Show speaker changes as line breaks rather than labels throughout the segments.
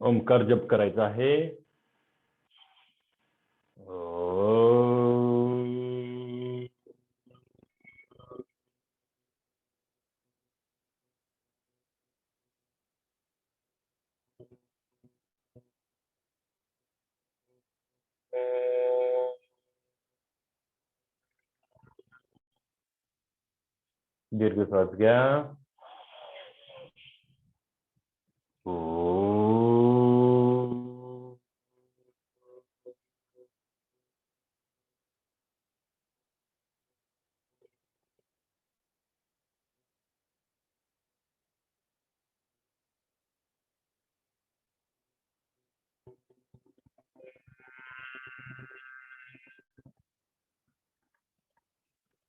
ओमकार जप करायचा आहे. दीर्घ श्वास घ्या.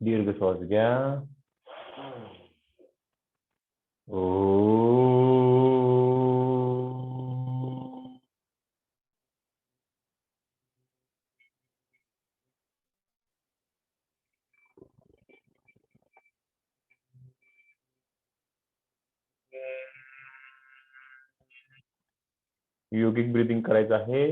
दीर्घ श्वास घ्या. योगिक ब्रीदिंग करायचं आहे.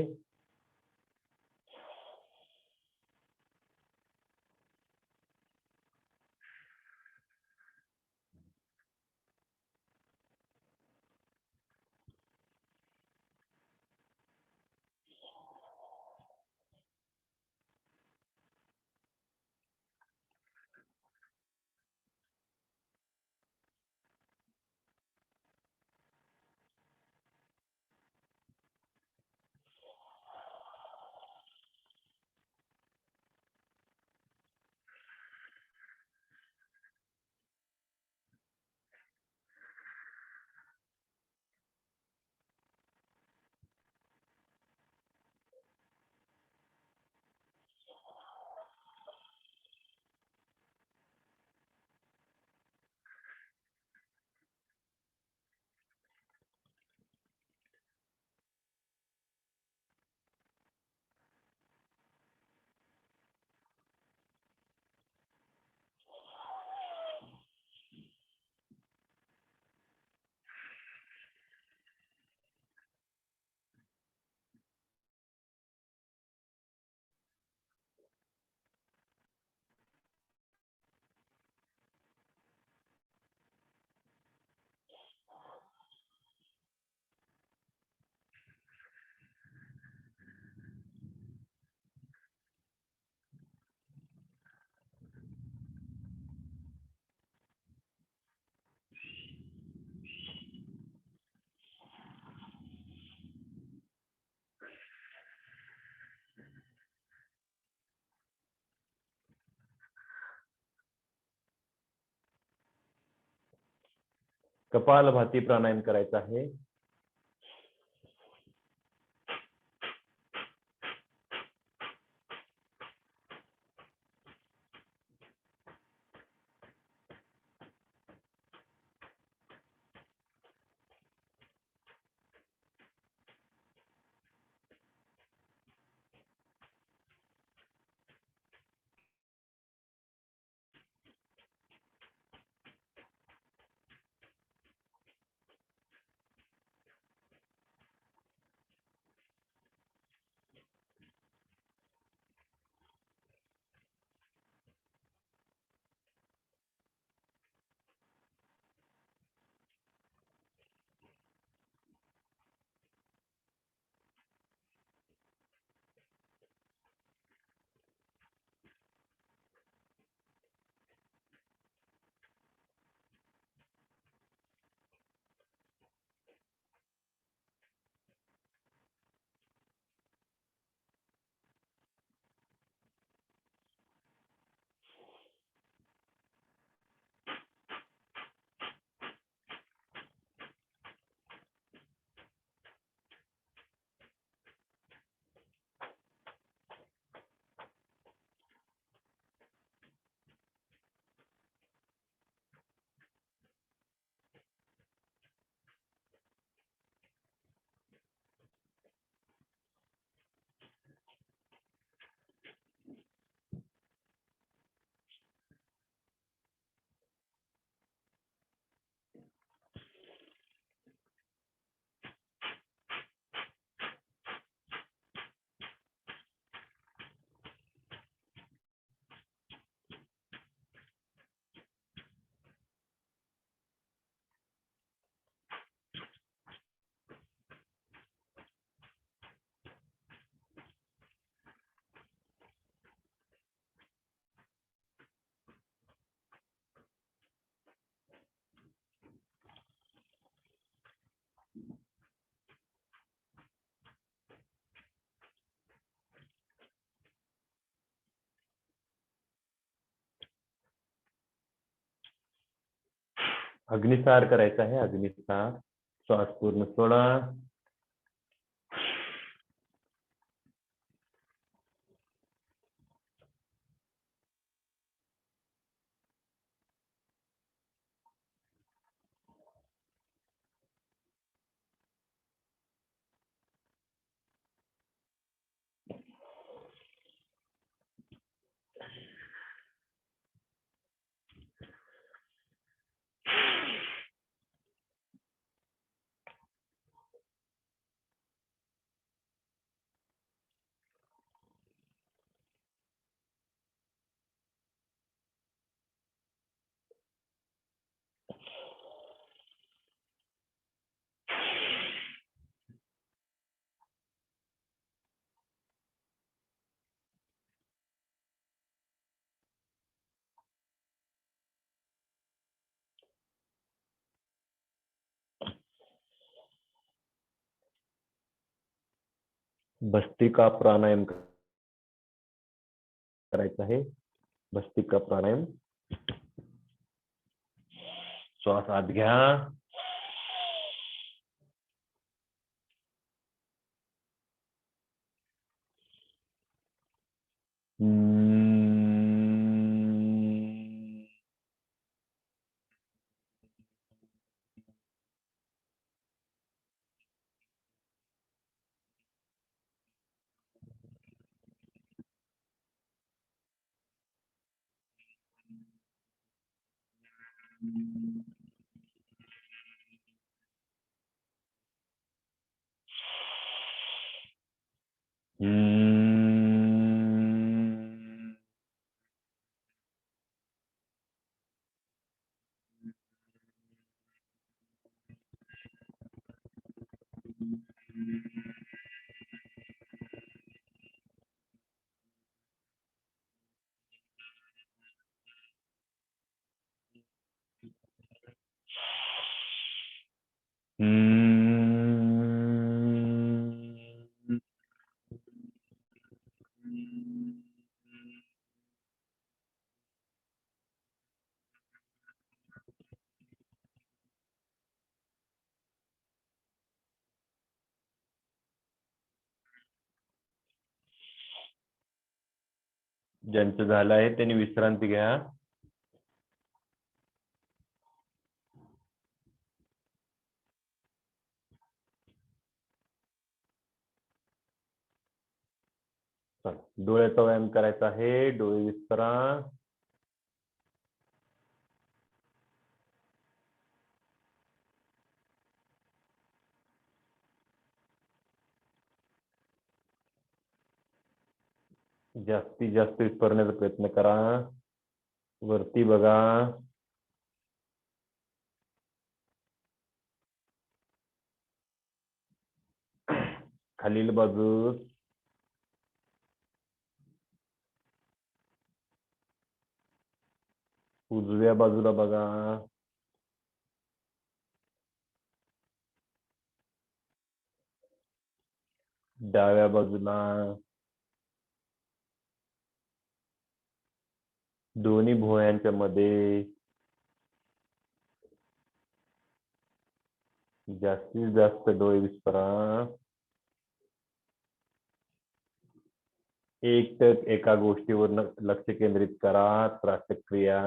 कपालभाती प्राणायाम करायचा आहे. अग्निसार करायचा आहे, अग्निसार. श्वास पूर्ण सोडा. भस्त्रिका प्राणायाम करायचा आहे. भस्त्रिका प्राणायाम. श्वास आत घ्या. ज्यांचं झालं आहे त्यांनी विश्रांती घ्या. डोळ्याचा व्यायाम करायचा आहे. डोळे विस्तारा. जास्तीत जास्त विस्तारण्याचा प्रयत्न करा. वरती बघा. खालील बाजूस. उजव्या बाजूला बघा. डाव्या बाजूला. दोन्ही भुवयांच्या मध्ये. जास्तीत जास्त डोळे विस्तारा. एकटक एका गोष्टीवर लक्ष केंद्रित करा. त्राटक क्रिया.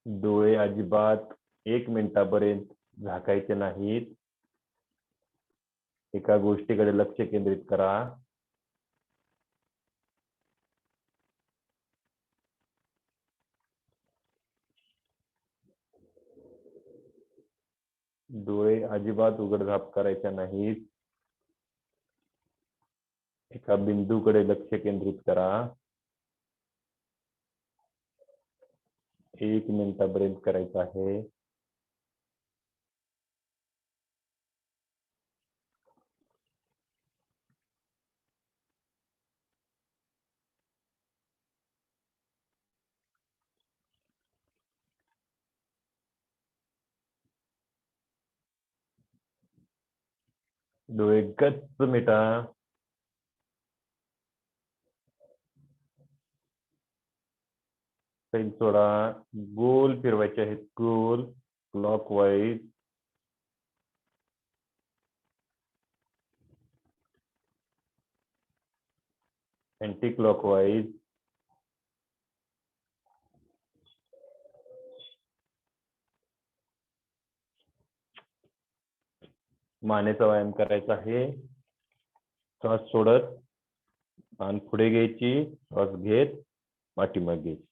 डोळे अजिबात 1 मिनिटापर्यंत झाकायचे नाहीत. एका गोष्टीकडे लक्ष केंद्रित करा. डोळे अजिबात उघडझाप करायच्या नाहीत. एका बिंदूकडे लक्ष केंद्रित करा. 1 मिनिटापर्यंत करायचं आहे. डोळे गच्च मिटा. सैल सोडा, गोल फिरवायचे आहेत, गोल क्लॉकवाईज. Anti clockwise. मानेचा व्यायाम करायचा आहे. श्वास सोडत मान पुढे घ्यायची, श्वास घेत पाठीमागे घ्यायची.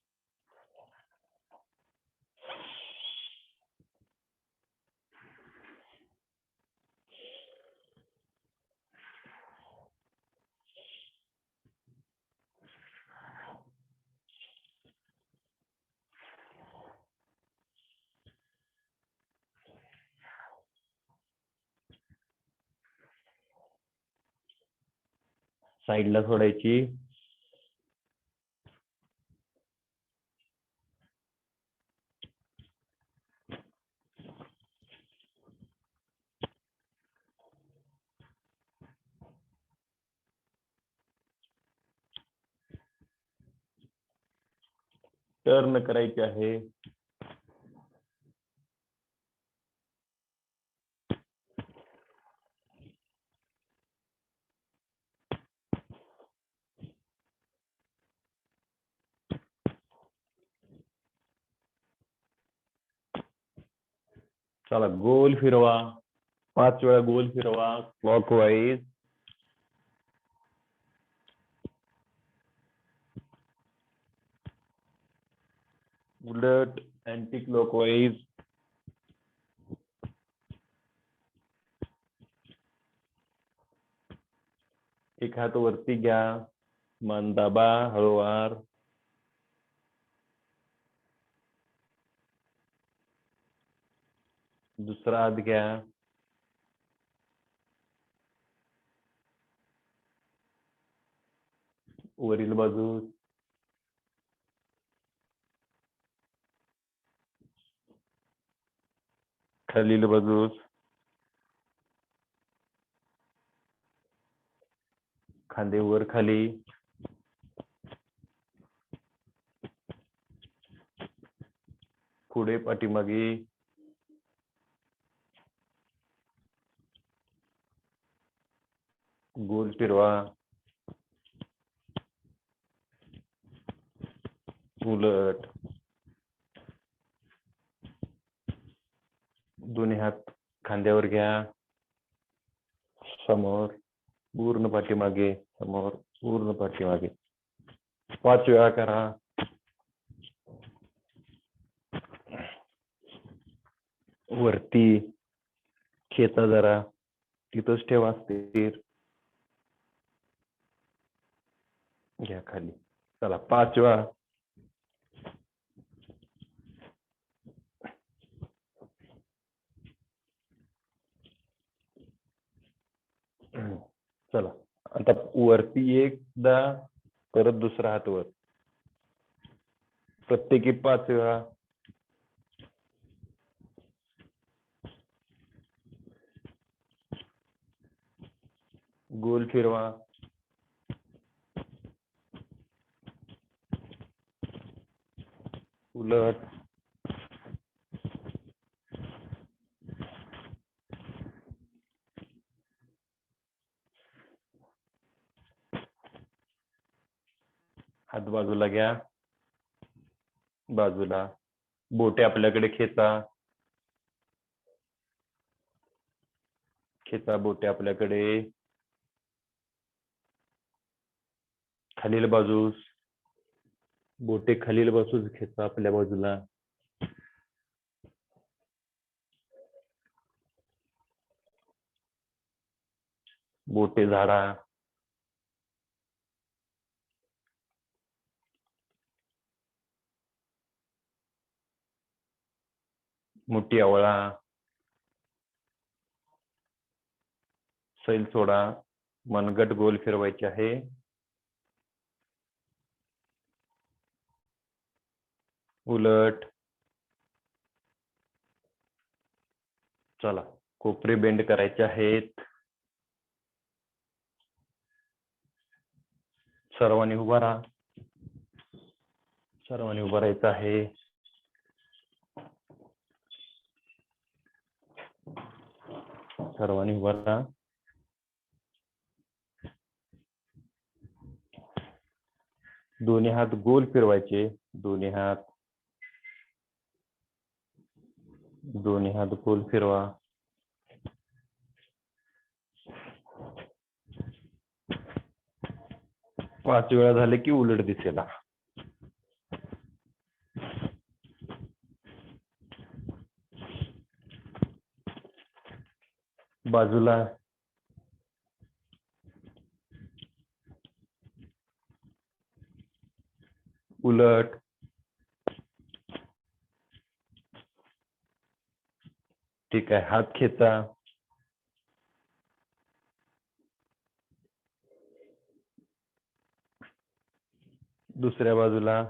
साईडला सोडायची. टर्न करायचे आहे. चला गोल फिरवा, 5 वेळा गोल फिरवा क्लॉकवाईज. उलट अँटी क्लॉकवाईज. एक हात वरती घ्या, मान दाबा हळूवार. दुसरा हात घ्या. वरील बाजूस. खालील बाजूस. खांदे वर खाली. पुढे पाठीमागे. गोल फिरवा. उलट. दोन्ही हात खांद्यावर घ्या. समोर पूर्ण पाठीमागे, समोर पूर्ण पाठीमागे. 5 वेळा करा. वरती खेचा जरा, तिथंच ठेवा स्थिर. घ्या खाली. चला 5 वेळा. चला आता वरती एकदा, परत दुसरा हात वर. प्रत्येकी 5 वेळा. गोल फिरवा. उलट. हात बाजूला घ्या. बाजूला. बोटे आपल्याकडे खेचा. खेचा बोटे आपल्याकडे. खालील बाजूस. बोटे खालील बाजूस खेचा आपल्या बाजूला. बोटे झाडा. मुठी आवळा. सैल सोडा. मनगट गोल फिरवायचे आहे. उलट. चला कोपरे बेंड करायचे आहेत. सर्वांनी उभा राहा. सर्वांनी उभं राहायचं आहे. सर्वांनी उभं राहा. दोन्ही हात गोल फिरवायचे. दोन्ही हात गोल फिरवा. पाच वेळा झाले की उलट दिसेल. बाजूला उलट. ठीक आहे. हात खेचा. दुसऱ्या बाजूला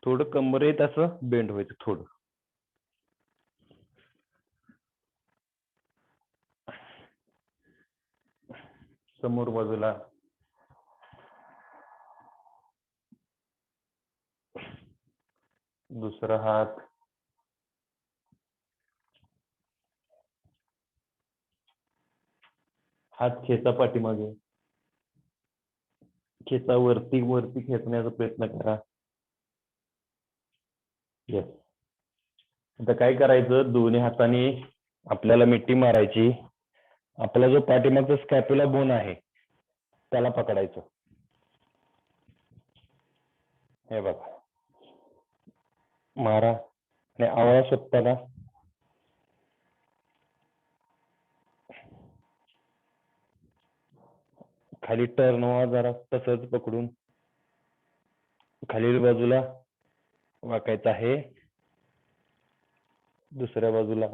थोडं कंबरेत असं बेंड व्हायचं थोडं. समोर बाजूला. दुसरा हात. हात खेचा पाठीमागे. खेचा वरती वरती खेचण्याचा प्रयत्न करा. येस. आता काय करायचं, दोन्ही हाताने आपल्याला मिठी मारायची. आपला जो पाठीमागचा स्कॅप्युला बोन आहे त्याला पकडायचं. हे बघा, मारा आणि आवळा स्वतःला. खाली टर्न व्हा जरा, तसंच पकडून खालील बाजूला वाकायचं आहे. दुसऱ्या बाजूला.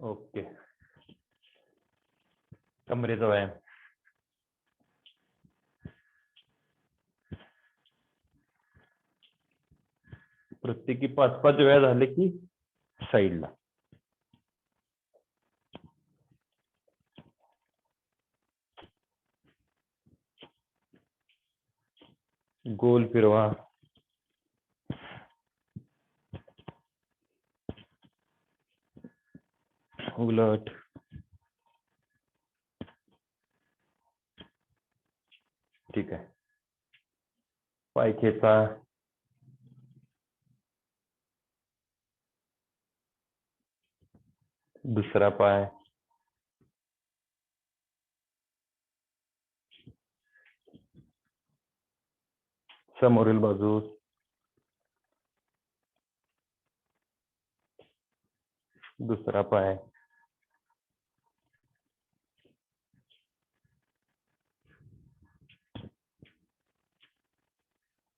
ओके. कमरेचा व्यायाम. प्रत्येकी 5-5 वेळा झाले की साईडला. गोल फिरवा. उलट. ठीक आहे. पाय खेचा. दुसरा पाय. समोरील बाजू. दुसरा पाय.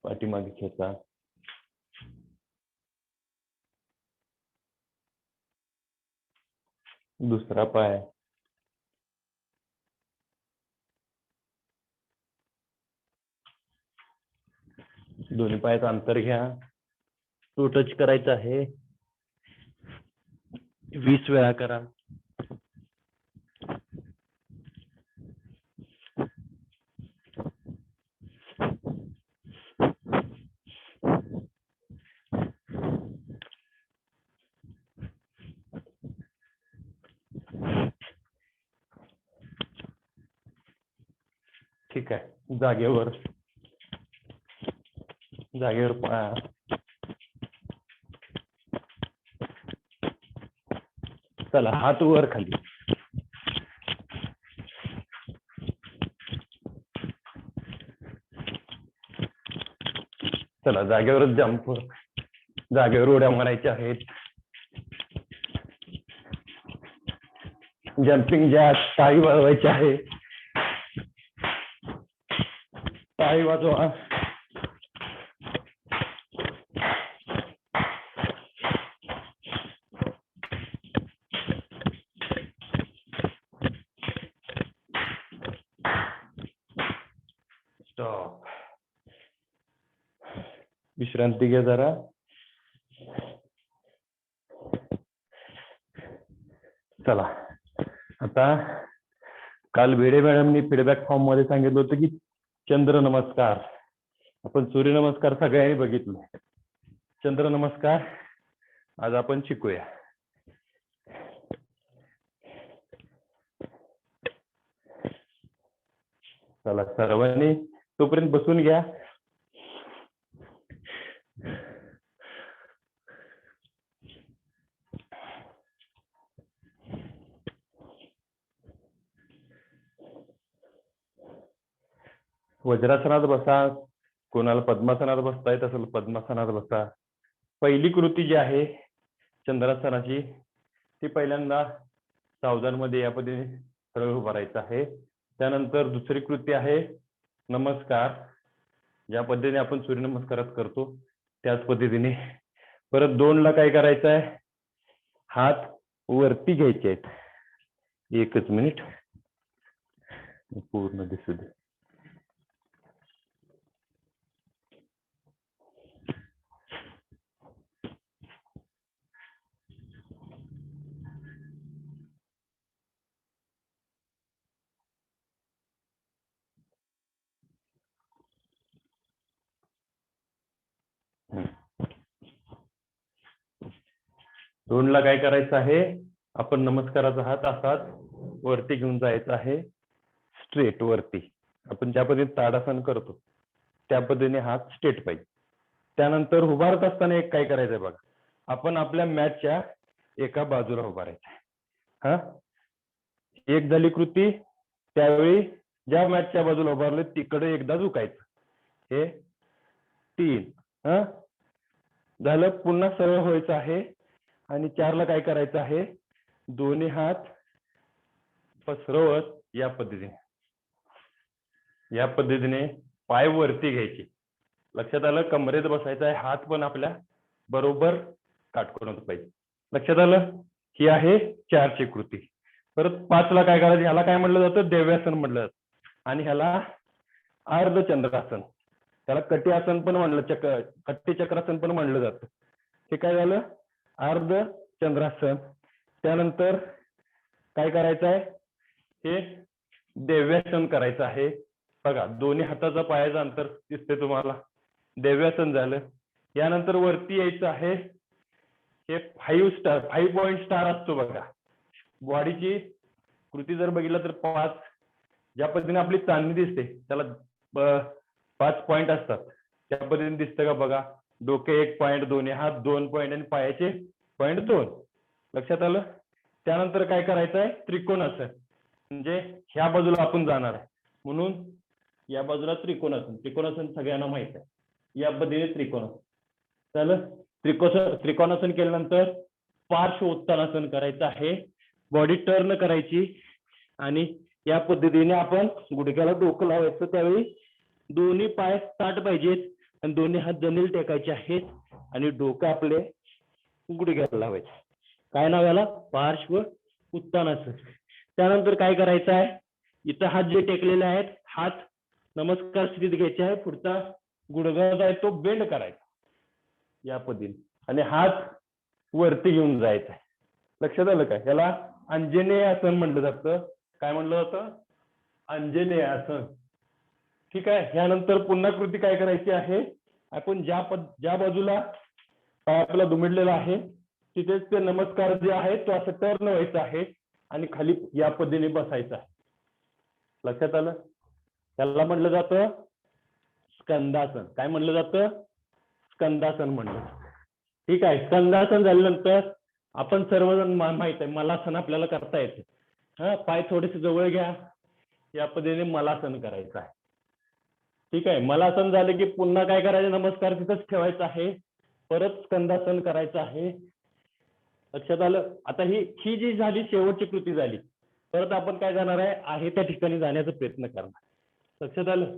पाठीमागे खेचा. दुसरा पाय. दोन्ही पायाचं अंतर घ्या. टू टच करायचं आहे. 20 वेळा करा. ठीक आहे. जागेवर पळा. चला, हात वर खाली. चला, जागेवरच जंप. जागेवर उड्या मारायच्या आहेत. Jumping jack. टाळी वाजवायची आहे. टाळी वाजवा. स्टॉप. विश्रांती घ्या जरा. चला, आता काल भिडे मॅडमनी फीडबॅक फॉर्म मध्ये सांगितलं होतं की चंद्र नमस्कार. आपण सूर्यनमस्कार सगळ्यांनी बघितले. चंद्र नमस्कार आज आपण शिकूया. चला सर्वांनी तोपर्यंत बसून घ्या. वज्रासनात बसा. कोणाला पद्मासनात बसता येत असेल पद्मासनात बसा. पहिली कृती जी आहे चंद्रासनाची ती पहिल्यांदा सावधानमध्ये या पद्धतीने सरळ उभा राहायचं आहे. त्यानंतर दुसरी कृती आहे नमस्कार. ज्या पद्धतीने आपण सूर्यनमस्कारात करतो त्याच पद्धतीने. परत 2 ला काय करायचं आहे, हात वरती घ्यायचे आहेत. एकच मिनिट पूर्ण दिसू दे. दोनला काय करायचं आहे, आपण नमस्काराचा हात असाच वरती घेऊन जायचा आहे, स्ट्रेट वरती. आपण ज्या पद्धतीने ताडासन करतो त्या पद्धतीने हात स्ट्रेट पाहिजे. त्यानंतर उभारत असताना एक काय करायचंय बघा, आपण आपल्या मॅटच्या एका बाजूला उभा राहायचं. हा एक झाली कृती. त्यावेळी ज्या मॅटच्या बाजूला उभारले तिकडे एकदा झुकायचं. हे 3 हा झालं. पुन्हा सरळ व्हायचं आहे आणि 4 ला काय करायचं आहे, दोन्ही हात पसरवत या पद्धतीने पाय वरती घ्यायचे. लक्षात आलं, कमरेत बसायचं आहे. हात पण आपल्या बरोबर काटकोनात पाहिजे. लक्षात आलं. ही आहे 4 ची कृती. परत 5 ला काय करायचं, ह्याला काय म्हटलं जातं, देव्यासन म्हटलं जातं. आणि ह्याला अर्धचंद्रासन, त्याला कटी आसन पण म्हणलं, कट्टी चक्रासन पण म्हणलं जातं. हे काय झालं, अर्धचंद्रासन. त्यानंतर काय करायचं आहे, हे देव्यासन करायचं आहे. बघा दोन्ही हाताचा पायाचं अंतर दिसते तुम्हाला. देव्यासन झालं. यानंतर वरती यायचं आहे. हे 5 पॉइंट स्टार असतो बघा. बॉडीची कृती जर बघितलं तर 5, ज्या पद्धतीने आपली चांदणी दिसते त्याला 5 पॉइंट असतात. त्या पद्धतीने दिसतं का बघा. डोके 1 पॉइंट, दोन्ही हात 2 पॉइंट आणि पायाचे पॉइंट 2. लक्षात आलं. त्यानंतर काय करायचं आहे, त्रिकोणासन. म्हणजे ह्या बाजूला आपण जाणार आहे म्हणून या बाजूला त्रिकोणासन. त्रिकोणासन सगळ्यांना माहित आहे. या पद्धतीने त्रिकोणासन झालं. त्रिकोणासन केल्यानंतर पार्श्व उत्तानासन करायचं आहे. बॉडी टर्न करायची आणि या पद्धतीने आपण गुडघ्याला डोकं लावायचं. त्यावेळी दोन्ही पाय ताठ पाहिजेत आणि दोन्ही हात जमीन टेकायचे आहेत आणि डोकं आपले गुडघ्याला लावायचे. काय नाव याला, पार्श्व उत्तानासन. त्यानंतर काय करायचं आहे, इथं हात जे टेकलेले आहेत, हात नमस्कार स्थितीत घ्यायचे आहे. पुढचा गुडघा आहे तो बेंड करायचा या पद्धतीने आणि हात वरती घेऊन जायचा आहे. लक्षात आलं का. याला अंजनेय आसन म्हटलं जातं. काय म्हटलं जातं, अंजनेय आसन. ठीक आहे. यानंतर पुन्हा कृती काय करायची आहे, आपण ज्या बाजूला पाय आपला दुमडलेला आहे तिथेच ते नमस्कार जे आहे तो असं टर्न व्हायचा आहे आणि खाली या पद्धतीने बसायचं आहे. लक्षात आलं. त्याला म्हटलं जातं स्कंदासन. काय म्हटलं जातं, स्कंदासन म्हणलं. ठीक आहे. स्कंदासन झाल्यानंतर आपण सर्वजण माहित आहे मलासन आपल्याला करता येते. हा पाय थोडेसे जवळ घ्या. या पद्धतीने मलासन करायचं आहे. ठीक आहे. मलासन झालं की पुन्हा काय करायचं, नमस्कार तिथंच ठेवायचा आहे. परत स्कंदासन करायचं आहे. लक्षात आलं. आता ही जी झाली शेवटची कृती झाली. परत आपण काय जाणार आहे त्या ठिकाणी जाण्याचा प्रयत्न करणार. लक्षात आलं.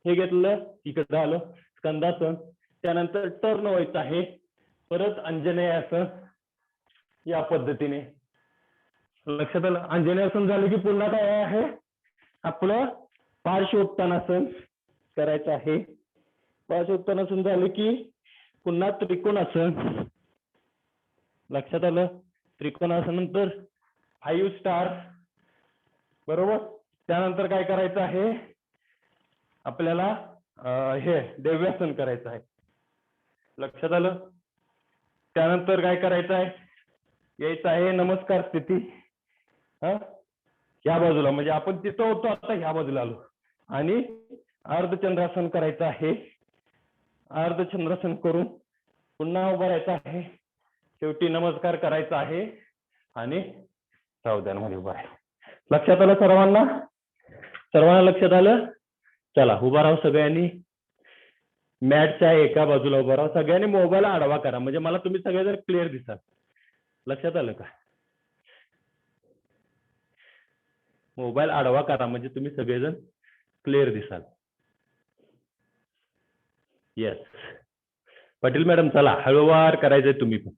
हे घेतलं, इकडे आलं स्कंदासन. त्यानंतर टर्न व्हायचं आहे. परत अंजनेय आसन या पद्धतीने. लक्षात आलं. अंजनेय आसन झालं की पुन्हा काय आहे, आपलं पार्श्वोत्तानासन करायचं आहे. पार्श्वोत्तानासन झालं की पुन्हा त्रिकोणासन. लक्षात आलं. त्रिकोणासन नंतर 5 स्टार बरोबर. त्यानंतर काय करायचं आहे आपल्याला हे देव्यासन करायचं आहे. लक्षात आलं? त्यानंतर काय करायचं आहे यायचं आहे नमस्कार स्थिती. ह्या बाजूला म्हणजे आपण तिथं होतो आता ह्या बाजूला आलो आणि अर्धचंद्रासन करायचं आहे. अर्धचंद्रासन करून पुन्हा उभं राहायचं आहे. शेवटी नमस्कार करायचा आहे आणि सावधानमध्ये उभं आहे. लक्षात आलं सर्वांना? सर्वांना लक्षात आलं? चला उभा राहा सगळ्यांनी. मॅटच्या एका बाजूला उभा राहा. सगळ्यांनी मोबाईल आडवा करा म्हणजे मला तुम्ही सगळेजण क्लिअर दिसाल. लक्षात आलं का? मोबाईल आडवा करा म्हणजे तुम्ही सगळेजण क्लिअर दिसाल. येस पाटील मॅडम चला हळूवार करायचंय तुम्ही पण.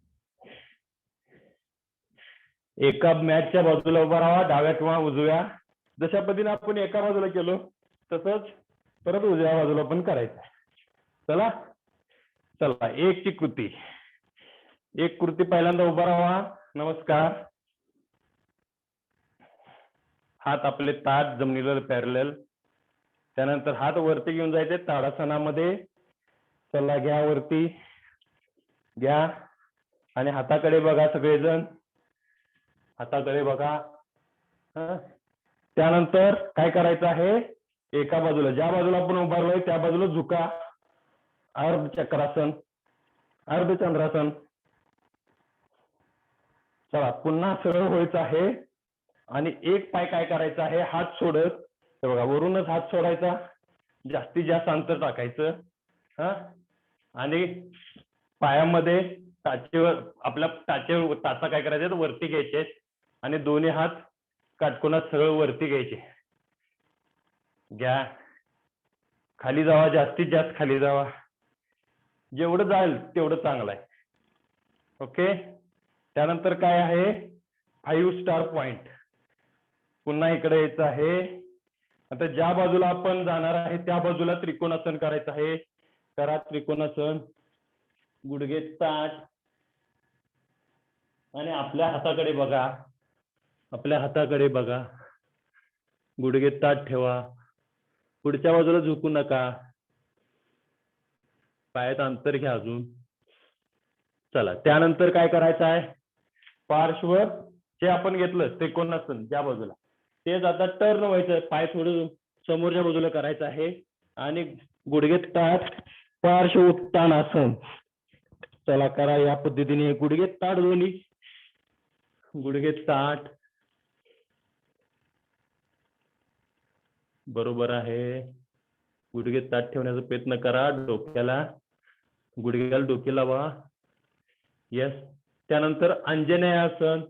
एका मॅटच्या बाजूला उभा राहा डाव्या किंवा उजव्या. जशा पद्धतीने आपण एका बाजूला केलो तसंच परत उजव्या बाजूला पण करायचं. चला चला एक ची कृती. एक कृती पहिल्यांदा उभा राहा. नमस्कार. हात आपले ताठ जमिनीला पॅरलल. त्यानंतर हात वरती घेऊन जायचे ताडासनामध्ये. चला घ्या वरती घ्या आणि हाताकडे बघा सगळेजण. हाताकडे बघा. त्यानंतर काय करायचं आहे एका बाजूला ज्या बाजूला आपण उभारलोय त्या बाजूला झुका. अर्धचक्रासन अर्धचंद्रासन. चला पुन्हा सरळ व्हायचं आहे आणि एक पाय काय करायचा आहे हात सोडत बघा वरूनच हात सोडायचा. जास्तीत जास्त अंतर टाकायचं. आणि पायामध्ये टाचेवर आपल्या टाचा काय करायचे वरती घ्यायचे आणि दोन्ही हात काटकोनात सरळ वरती घ्यायचे. घ्या खाली जावा जास्तीत जास्त खाली जावा. जेवढं जाईल तेवढं चांगलं आहे. ओके. त्यानंतर काय आहे 5 स्टार पॉइंट. पुन्हा इकडे यायचं आहे. आता ज्या बाजूला आपण जाणार आहे त्या बाजूला त्रिकोणासन करायचं आहे. करा त्रिकोणासन. गुडघे ताठ आणि आपल्या हाताकडे बघा. आपल्या हाताकडे बघा. गुडघे ताठ ठेवा. पुढच्या बाजूला झुकू नका. पायात अंतर घ्या अजून. चला त्यानंतर काय करायचं आहे पार्श्व जे आपण घेतलं त्रिकोणासन ज्या बाजूला तेच आता टर्न व्हायचं. पाय थोडं समोरच्या बाजूला करायचं आहे आणि गुडघे ताठ पार्श्व उत्तानासन. चला करा या पद्धतीने. गुडघे ताठ दोन्ही. गुडघे ताठ. बरोबर आहे. गुडघे ताठ ठेवण्याचा प्रयत्न करा. डोक्याला गुडघ्याला डोके लावा. येस. त्यानंतर अंजनेयासन.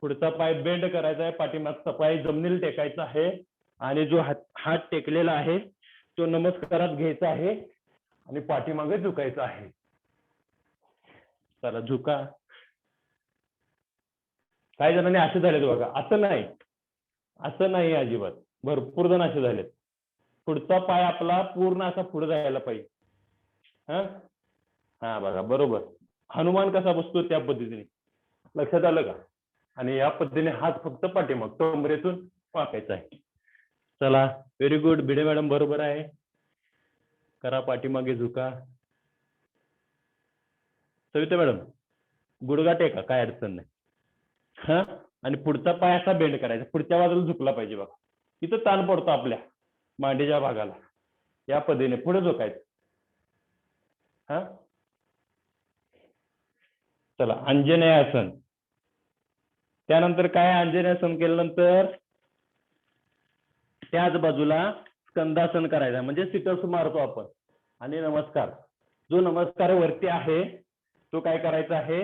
पुढचा पाय बेंड करायचा आहे. पाठीमागचा पाय जमिनीला टेकायचा आहे आणि जो हात टेकलेला आहे तो नमस्कारात घ्यायचा आहे आणि पाठीमागे झुकायचा आहे. चला झुका. काही जणांनी असे झालेत बघा. असं नाही अजिबात. भरपूर जण असे झालेत. पुढचा पाय आपला पूर्ण असा पुढे जायला पाहिजे. हा बघा बरोबर. हनुमान कसा बसतो त्या पद्धतीने. लक्षात आलं का? आणि या पद्धतीने हात फक्त पाठीमाग कमरेतून वाकायचा आहे. चला व्हेरी गुड. भिडे मॅडम बरोबर आहे. करा पाठीमागे झुका. सविता मॅडम गुडघा टेका काय अडचण नाही. आणि पुढचा पाय असा बेंड करायचा. पुढच्या बाजूला झुकला पाहिजे बघा. इथं ताण पडतो आपल्या मांडीच्या भागाला. या पद्धतीने पुढे झुकायचं. चला अंजनेयासन. त्यानंतर काय अंजनेयासन केल्यानंतर त्याच बाजूला स्कंदासन करायचं म्हणजे सिटर्स मारतो आपण. आणि नमस्कार. जो नमस्कार वरती आहे तो काय करायचा आहे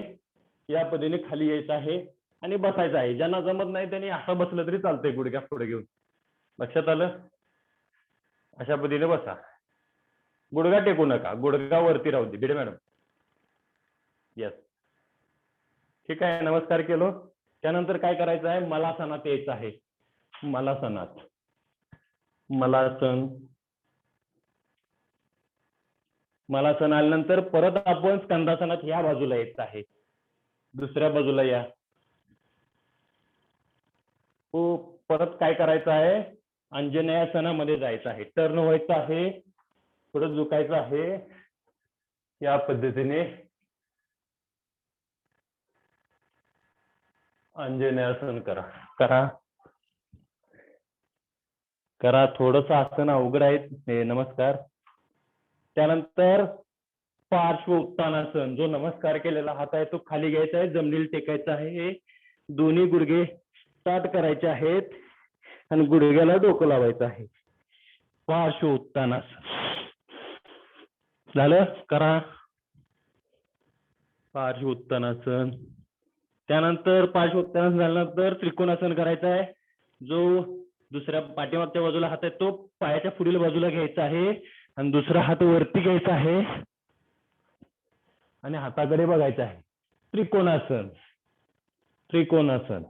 या पद्धतीने खाली यायचा आहे आणि बसायचं आहे. ज्यांना जमत नाही त्यांनी असं बसलं तरी चालतंय गुडघ्या पुढे घेऊन. लक्षात आलं? अशा पद्धतीने बसा. गुडघा टेकू नका. गुडघा वरती राहू दे. भिडे मॅडम. येस ठीक आहे. नमस्कार केलो. त्यानंतर काय करायचं आहे मलासनात यायचं आहे. मलासनात. मलासन. मलासन आल्यानंतर परत आपण स्कंदासनात या बाजूला यायचं आहे. दुसऱ्या बाजूला या. परत काय करायचं आहे अंजनेयासनामध्ये जायचं आहे, टर्न व्हायचं आहे, थोडं झुकायचं आहे, या पद्धतीने अंजनेयासन करा करा करा. थोडस आसन अवघड आहे. नमस्कार. त्यानंतर पार्श्व उत्तानासन, जो नमस्कार केलेला हात आहे तो खाली घ्यायचा आहे, जमिनीला टेकायचा आहे, दोन्ही गुडघे स्टार्ट करायचे आहेत आणि गुडघ्याला डोकं लावायचं आहे. पार्श्व उत्तानासन झालं. करा पार्श्व उत्तानासन. त्यानंतर पार्श्व उत्तानासन झाल्यानंतर त्रिकोणासन करायचं आहे. जो दुसऱ्या पाठीमागच्या बाजूला हात आहे तो पायाच्या पुढील बाजूला घ्यायचा आहे आणि दुसरा हात वरती घ्यायचा आहे आणि हाताकडे बघायचं आहे. त्रिकोणासन. त्रिकोणासन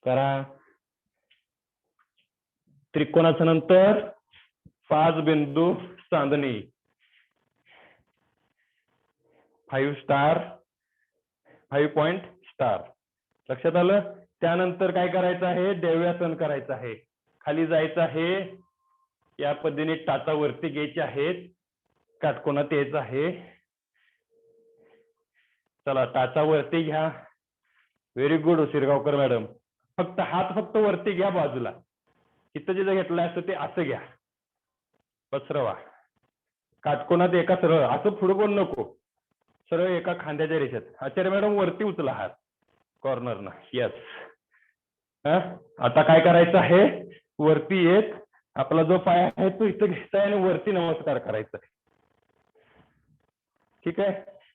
करा. त्रिकोणासनंतर 5 बिंदू चांदणी, 5 स्टार, 5 पॉइंट स्टार. लक्षात आलं. त्यानंतर काय करायचं आहे, देव्यासन करायचं आहे. खाली जायचं आहे, या पद्धतीने टाचा वरती घ्यायचे आहेत, काटकोनात यायचं आहे. चला टाचा वरती घ्या. Very good Shirgaonkar madam. फक्त हात फक्त वरती घ्या बाजूला. इथं जिथं घेतलं असतं ते असं घ्या, पसरवा. काटकोनात एका सरळ, असं पुढे पण नको, सरळ एका खांद्याच्या रेषेत. आचार्य मॅडम वरती उचला हात कॉर्नरना. यस. आता काय करायचं आहे, वरती येत आपला जो पाय आहे तो इथं घ्यायचा आणि वरती नमस्कार करायचा आहे. ठीक आहे.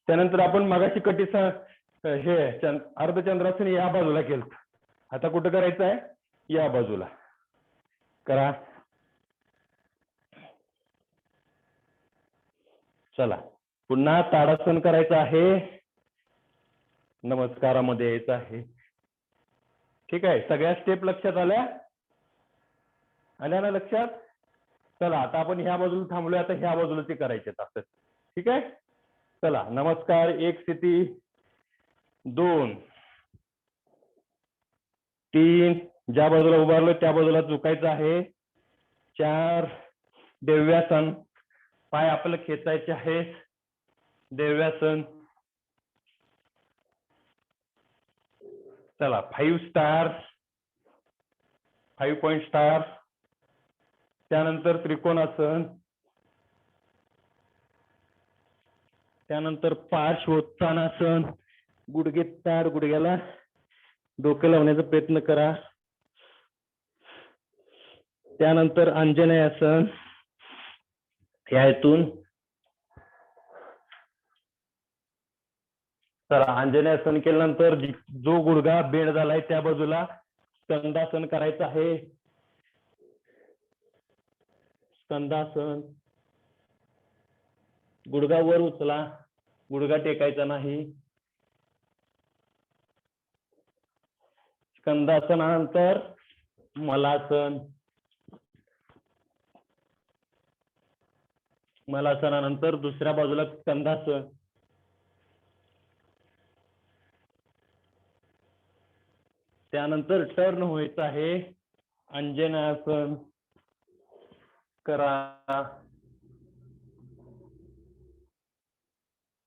त्यानंतर आपण मगाशी कटीचा हे अर्धचंद्रासन या बाजूला केलं, आता कुठं करायचं आहे, या बाजूला करा. चला पुन्हा ताडासन करायचं आहे, नमस्कारामध्ये यायचं आहे. ठीक आहे. सगळ्या स्टेप लक्षात आल्या ना लक्षात. चला आता आपण ह्या बाजूला थांबलोय, आता ह्या बाजूला ते करायचे असं. ठीक आहे. चला नमस्कार. 1 स्थिती, 2, 3, ज्या बाजूला उभारलो त्या बाजूला झुकायचं आहे, 4, देव्यासन, पाय आपलं खेचायचे आहेत, देव्यासन. चला 5 स्टार, 5 पॉइंट स्टार. त्यानंतर त्रिकोणासन, त्यानंतर पार्श्वोत्तानासन, गुडघे ताड, गुडघ्याला डोके लावण्याचा प्रयत्न करा. त्यानंतर अंजनेयासन, यातून चला अंजनेयासन केल्यानंतर जो गुडघा बेंड झालाय त्या बाजूला स्कंदासन करायचं आहे. स्कंदासन, गुडघा वर उचला, गुडघा टेकायचा नाही. स्कंदासनानंतर मलासन, मलासनानंतर दुसऱ्या बाजूला स्कंदासन. त्यानंतर टर्न व्हायचं आहे, अंजनेयासन करा.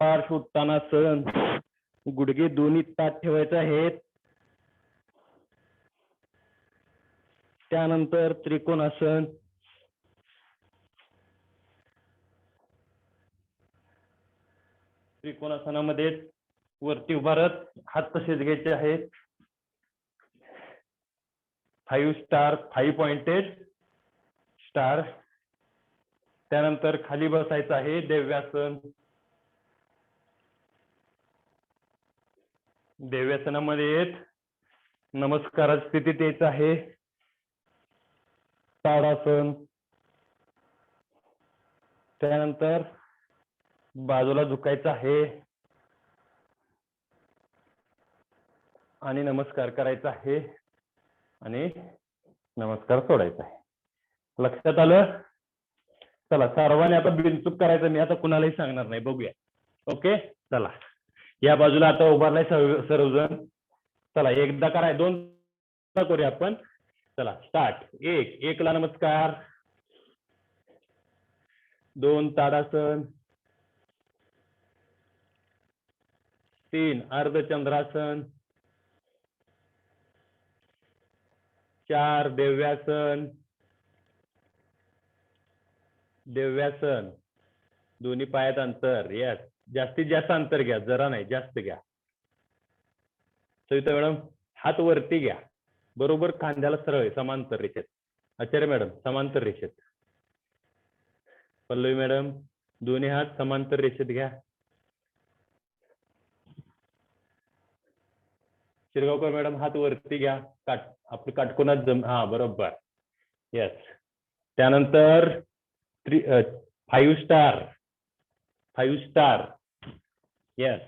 पार्श्वोत्तानासन, गुडघे दोन्ही ताठ ठेवायचे आहेत. त्यानंतर त्रिकोणासन, त्रिकोणासनामध्ये वरती उभारत हात तसेच घ्यायचे आहेत. 5 स्टार, 5 पॉइंटेड स्टार. त्यानंतर खाली बसायचं आहे, देव्यासन. देव्यासनामध्ये येत नमस्कार स्थितीत यायचं आहे. ताडासन. त्यानंतर बाजूला झुकायचं आहे आणि नमस्कार करायचा आहे आणि नमस्कार सोडायचा आहे. लक्षात आलं. चला सर्वांनी आता बिनचूक करायचं, मी आता कुणालाही सांगणार नाही. बघूया. ओके. चला या बाजूला आता उभारलाय सर्वजण. चला एकदा कराय, 2 करूया आपण. चला स्टार्ट. एकला नमस्कार, 2 ताडासन, 3 अर्धचंद्रासन, 4 दिव्यासन, दोन्ही पायात अंतर. येस, जास्तीत जास्त अंतर घ्या, जरा नाही जास्त घ्या. सविता मॅडम हात वरती घ्या, बरोबर खांद्याला सरळ समांतर रेषेत. आचार्य मॅडम समांतर रेषेत. पल्लवी मॅडम दोन्ही हात समांतर रेषेत घ्या. शिरगावकर मॅडम हात वरती घ्या, आपलं काटकोनात हा बरोबर. येस. त्यानंतर 5 स्टार. येस.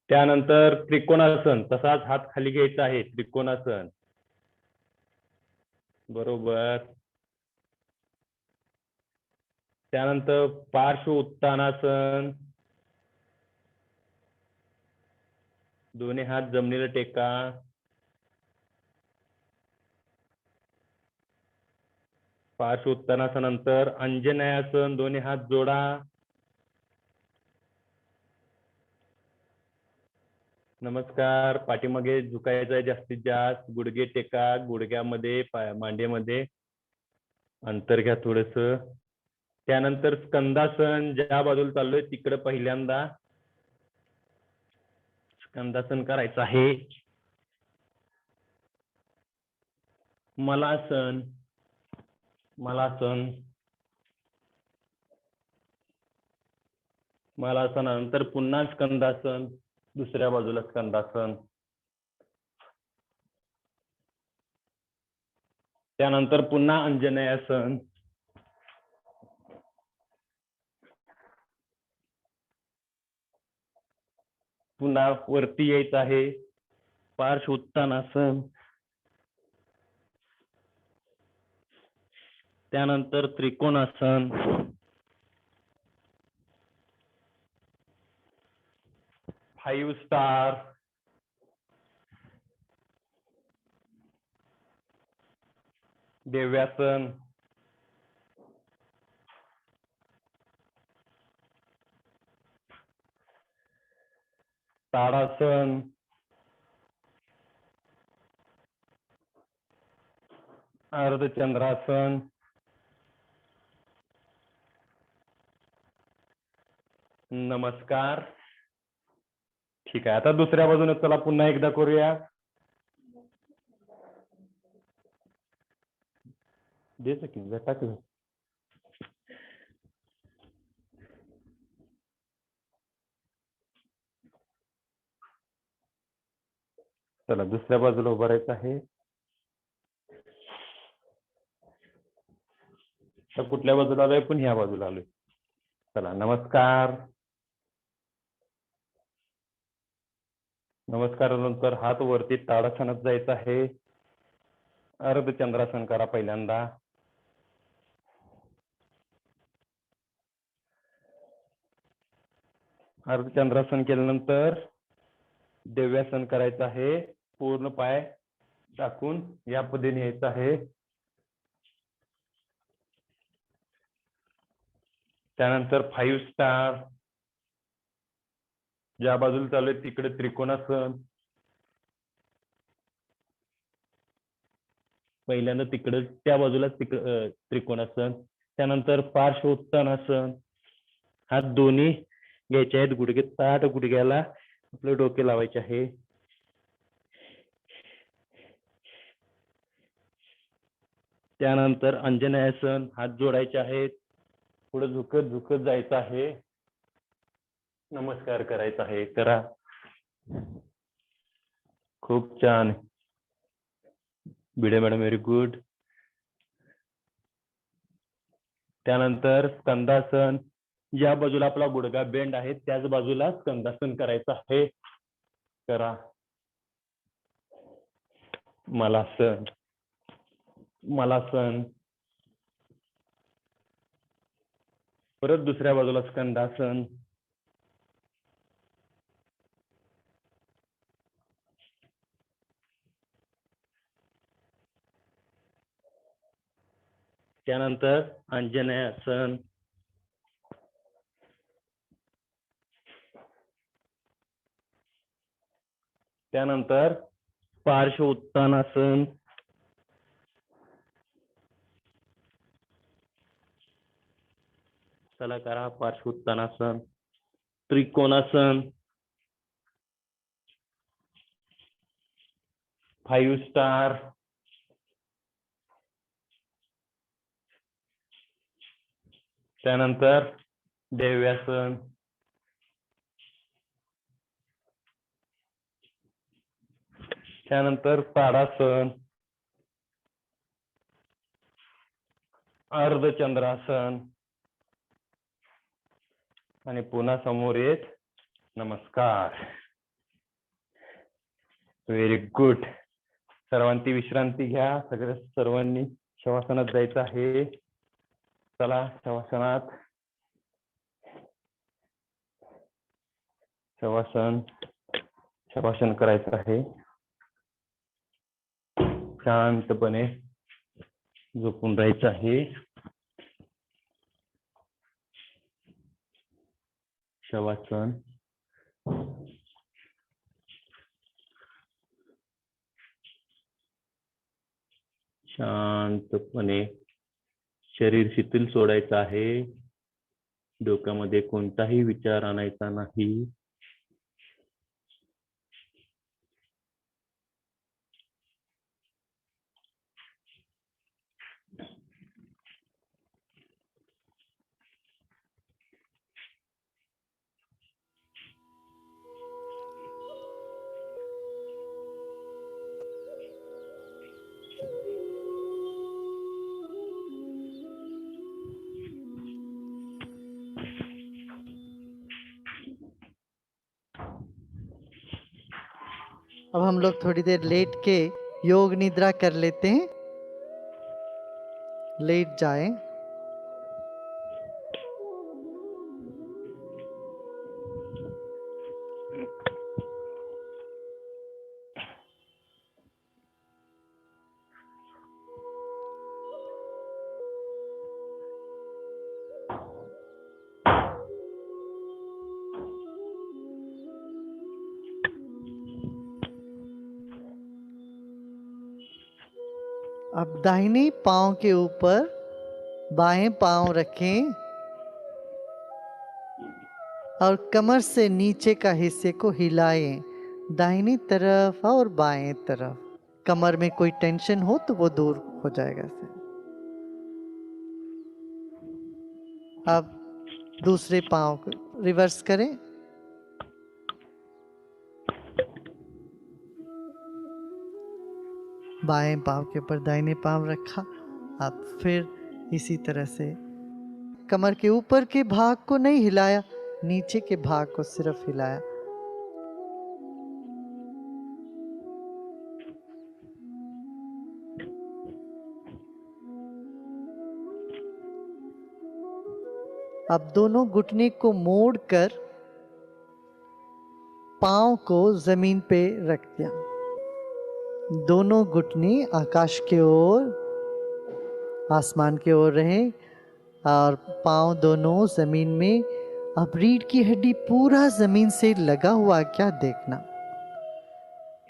त्यानंतर त्रिकोणासन, तसाच हात खाली घ्यायचा आहे, त्रिकोणासन. बरोबर. त्यानंतर पार्श्व उत्तानासन, दोन्ही हात जमिनीला टेका. पार्श्व उत्तानासनंतर अंजनेयासन, दोन्ही हात जोडा. नमस्कार. पाठीमागे झुकायचं आहे जास्तीत जास्त, गुडघे टेका, गुडघ्यामध्ये मांडीमध्ये अंतर घ्या थोडस. त्यानंतर स्कंदासन, ज्या बाजूला चाललोय तिकडे पहिल्यांदा स्कंदासन करायचं आहे. मलासन, मलासनानंतर पुन्हा स्कंदासन, दुसऱ्या बाजूला स्कंदासन. त्यानंतर पुन्हा अंजनेयासन. पुन्हा वरती यायचं आहे, पार्श्व उत्तानासन. त्यानंतर त्रिकोणासन. Five star. दिव्यासन. ताडासन. अर्धचंद्रासन. नमस्कार. ठीक आहे, आता दुसऱ्या बाजूने चला पुन्हा एकदा करूया. देतो की टाक. चला दुसऱ्या बाजूला उभं राहायचं आहे. तर कुठल्या बाजूला आलोय, पण ह्या बाजूला आलोय. चला नमस्कार. नमस्कारानंतर हात वरती ताडासनात जायचं आहे. अर्धचंद्रासन करा पहिल्यांदा. अर्धचंद्रासन केल्यानंतर दिव्यासन करायचं आहे. पूर्ण पाय टाकून या पद्धतीने यायचं आहे. त्यानंतर 5 स्टार. ज्या बाजूला चालू आहे तिकडे त्रिकोणासन. पहिल्यांदा तिकडे त्या बाजूला त्रिकोणासन. त्यानंतर पार्श्व उत्तानासन. हात दोन्ही घ्यायचे आहेत, गुडघे ताठ, गुडघ्याला आपले डोके लावायचे आहे. त्यानंतर अंजनेयासन, हात जोडायचे आहेत, पुढे झुकत झुकत जायचं आहे, नमस्कार करायचा आहे. करा. खूप छान भिडे मॅडम, व्हेरी गुड. त्यानंतर स्कंदासन. ज्या बाजूला आपला गुडघा बेंड आहे त्याच बाजूला स्कंदासन करायचं आहे. करा. मलासन. परत दुसऱ्या बाजूला स्कंदासन. त्यानंतर अंजनेयासन, त्यानंतर पार्श्व उत्तानासन, चला करा पार्श्व उत्तानासन, त्रिकोणासन, 5 स्टार, त्यानंतर देव्यासन, त्यानंतर ताडासन, अर्धचंद्रासन आणि पुन्हा समोर येत नमस्कार. Very good. सर्वांनी विश्रांती घ्या. सर्वांनी शवासनात जायचं आहे. चला शवासनात. शवासन करायचं आहे. शांतपणे झोपून राहायचं आहे. शवासन. शांतपणे शरीर शिथिल सोडायचं आहे. डोक्यामध्ये कोणताही विचार आणायचा नाही.
अब हम लोग थोड़ी देर लेट के योग निद्रा कर लेते हैं. लेट जाएं. अब दाहिने पांव के ऊपर बाएं पांव रखें और कमर से नीचे का हिस्से को हिलाएं, दाहिनी तरफ और बाएं तरफ. कमर में कोई टेंशन हो तो वो दूर हो जाएगा इससे. अब दूसरे पांव को रिवर्स करें. बाएं पांव के ऊपर दाहिने पांव रखा. अब फिर इसी तरह से कमर के ऊपर के भाग को नहीं हिलाया, नीचे के भाग को सिर्फ हिलाया. अब दोनों घुटने को मोड़कर पांव को जमीन पे रख दिया. दोनों घुटने आकाश के ओर, आसमान के ओर रहे और पांव दोनों जमीन में. अब रीढ़ की हड्डी पूरा जमीन से लगा हुआ क्या देखना.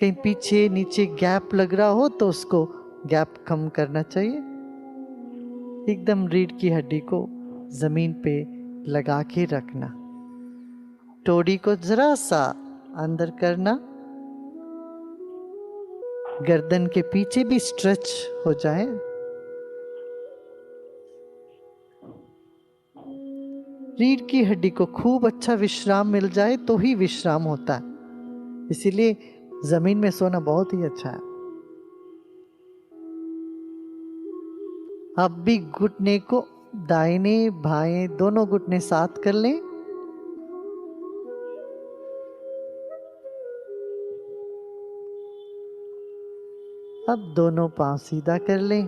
कहीं पीछे नीचे गैप लग रहा हो तो उसको गैप कम करना चाहिए. एकदम रीढ़ की हड्डी को जमीन पे लगा के रखना. टोड़ी को जरा सा अंदर करना. गर्दन के पीछे भी स्ट्रेच हो जाए. रीढ़ की हड्डी को खूब अच्छा विश्राम मिल जाए तो ही विश्राम होता है. इसीलिए जमीन में सोना बहुत ही अच्छा है. अब भी घुटने को दाहिने बाएं दोनों घुटने साथ कर लें. अब दोनों पांव सीधा कर लें.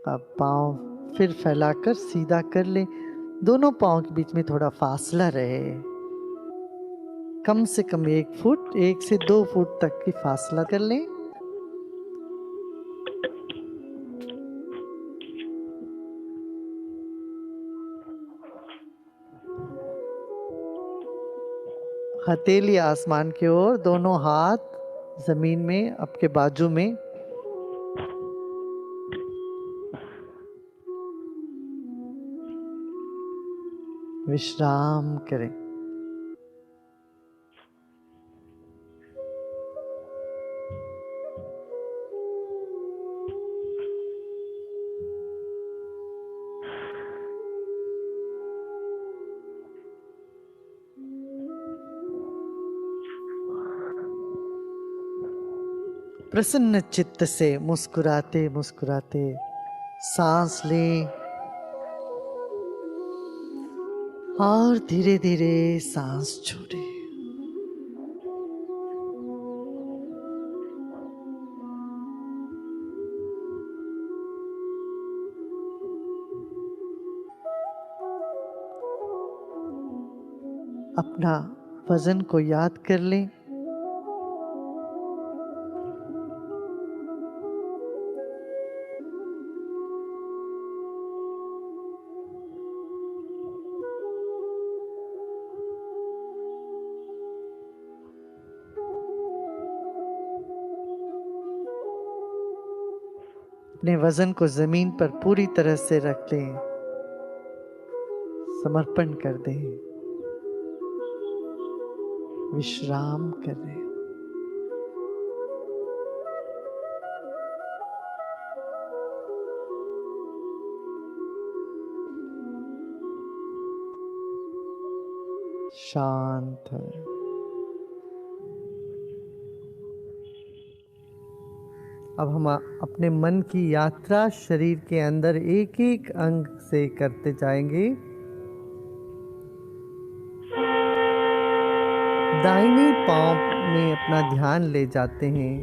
अब पांव फिर फैलाकर सीधा कर लें. दोनों पांव के बीच में थोड़ा फासला रहे. कम से कम 1 फुट, 1 से 2 फुट तक की फासला कर लें. हथेली आसमान की ओर, दोनों हाथ जमीन में आपके बाजू में। विश्राम करें। प्रसन्न चित्त से मुस्कुराते मुस्कुराते सांस लें और धीरे धीरे सांस छोड़ें। अपना वजन को याद कर लें। अपने वजन को जमीन पर पूरी तरह से रख लें, समर्पण कर दें, विश्राम करें। शांत है। अब हम अपने मन की यात्रा शरीर के अंदर एक एक अंग से करते जाएंगे। दाहिने पांव में अपना ध्यान ले जाते हैं।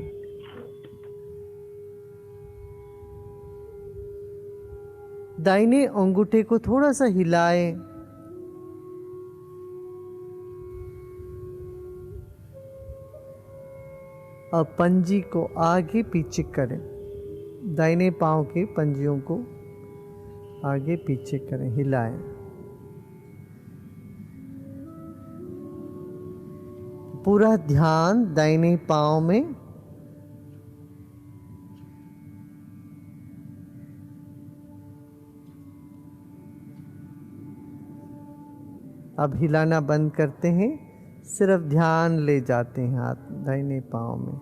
दाहिने अंगूठे को थोड़ा सा हिलाएं और पंजी को आगे पीछे करें। दाहिने पांव के पंजियों को आगे पीछे करें, हिलाएं। पूरा ध्यान दाहिने पांव में। अब हिलाना बंद करते हैं, सिर्फ ध्यान ले जाते हैं हाथ दाहिने पांव में।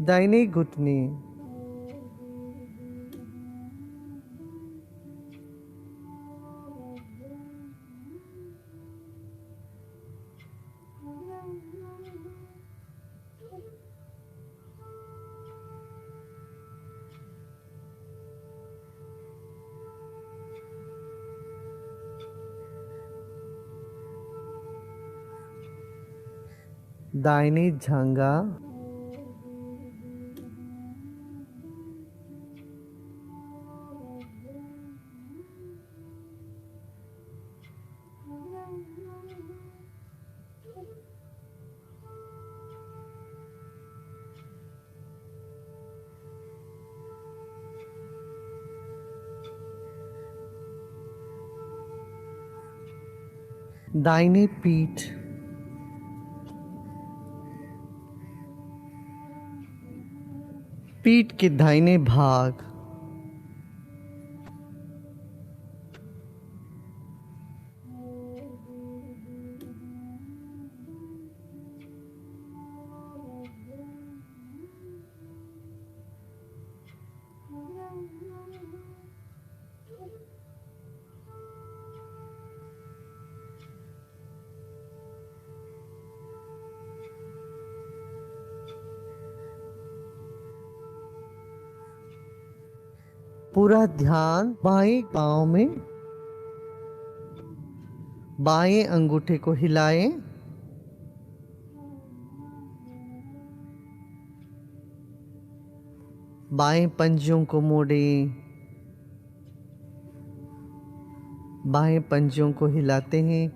दाहिने घुटने, दाहिने जांघा, दाहिने पीठ, पीठ के दाहिने भाग, पूरा ध्यान बाएं पांव में। बाएं अंगूठे को हिलाएं, बाएं पंजों को मोड़ें, बाएं पंजों को हिलाते हैं।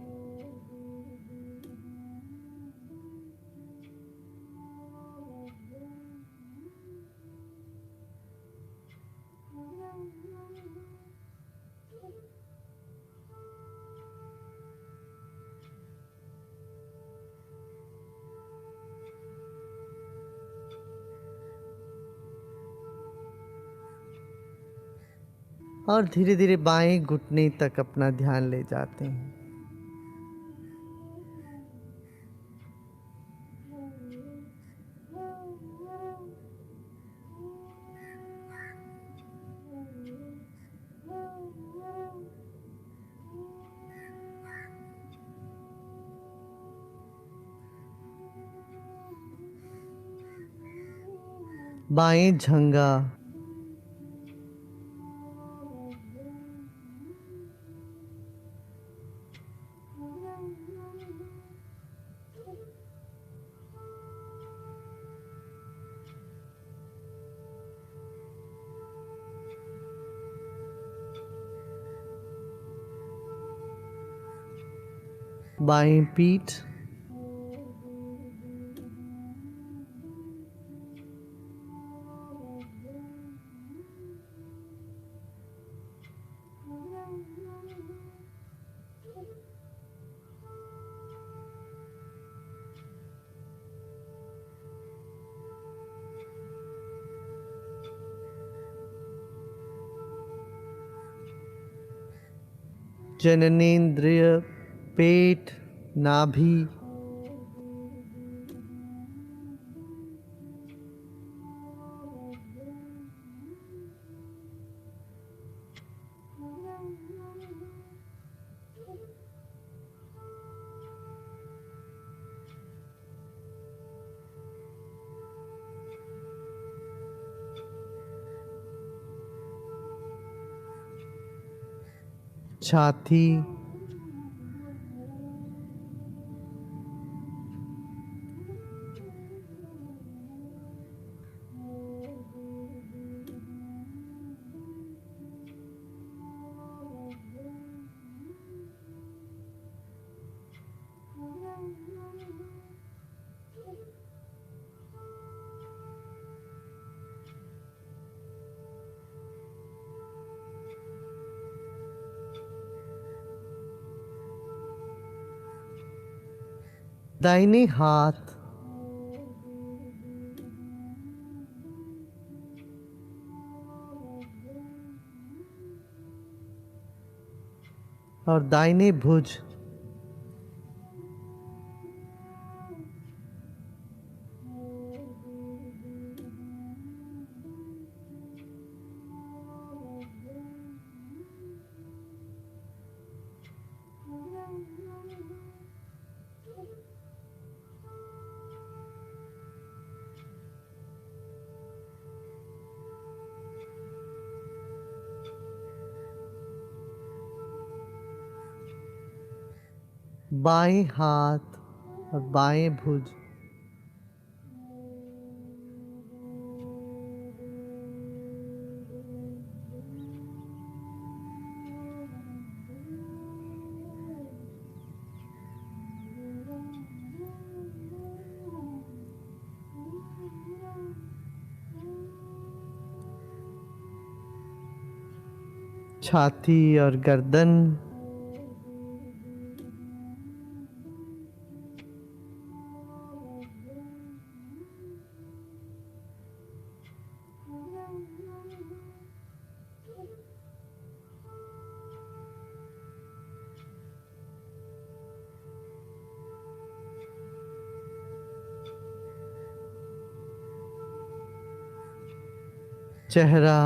और धीरे धीरे बाएं घुटने तक अपना ध्यान ले जाते हैं। बाएं झंगा, बाएं पीठ, जननेंद्रिय, पेट, नाभि, छाती, दाहिने हाथ, और दाहिने भुज, बाएं हाथ और बाएं भुज, छाती और गर्दन, चेहरा,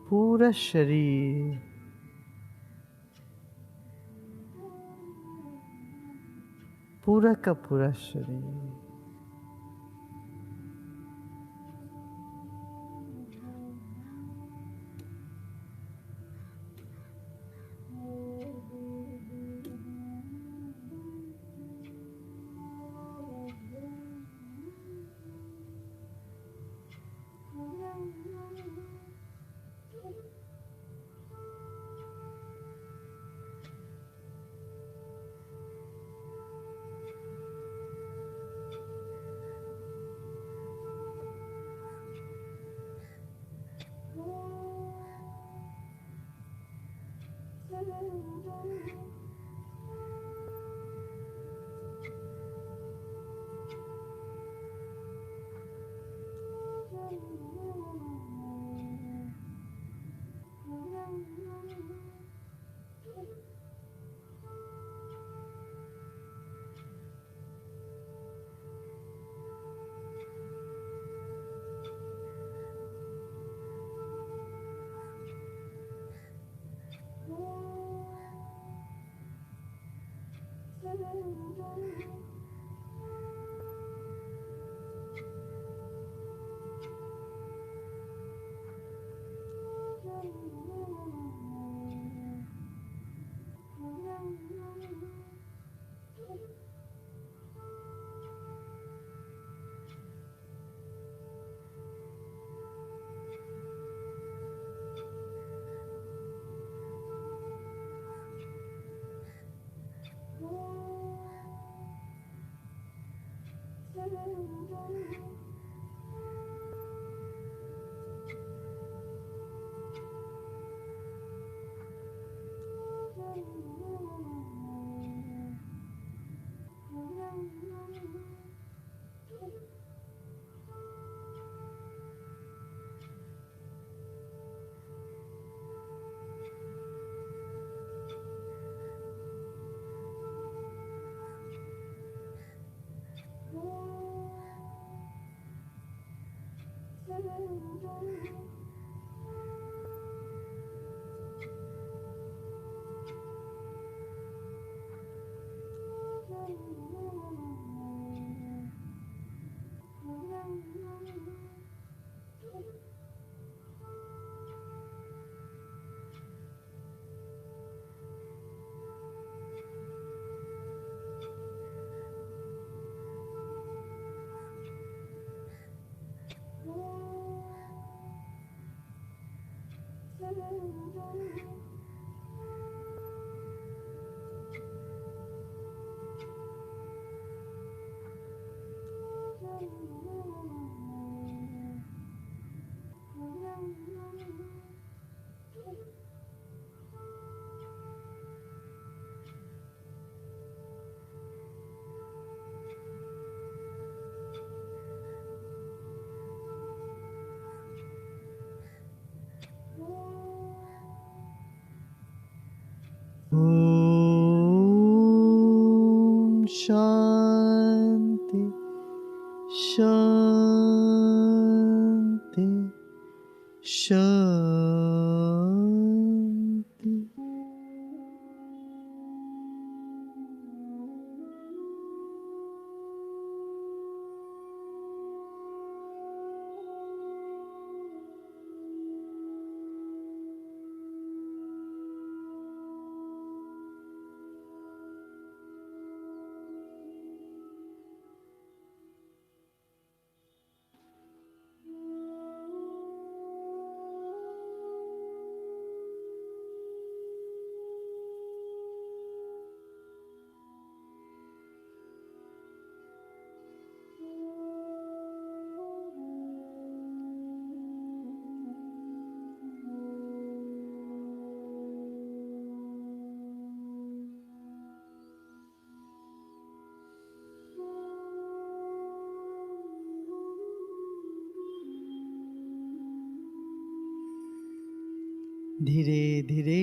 पूरा शरीर। पूरा का पूरा शरीर। ओम शांति शांति शांति। धीरे धीरे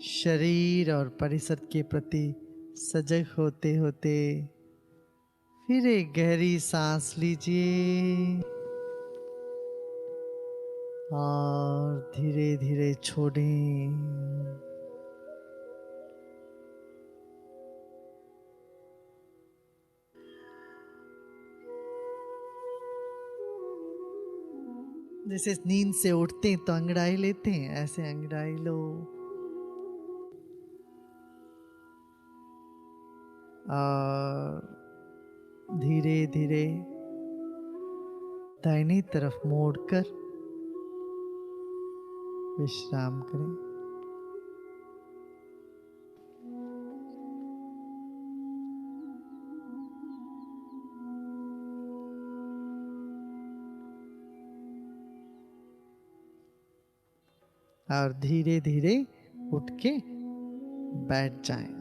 शरीर और परिसर के प्रति सजग होते होते फिर एक गहरी सांस लीजिए और धीरे धीरे छोड़ें। जैसे नींद से उठते हैं तो अंगड़ाई लेते हैं, ऐसे अंगड़ाई लो। और धीरे धीरे दाहिनी तरफ मोड़कर विश्राम करें। और धीरे धीरे उठ के बैठ जाएं।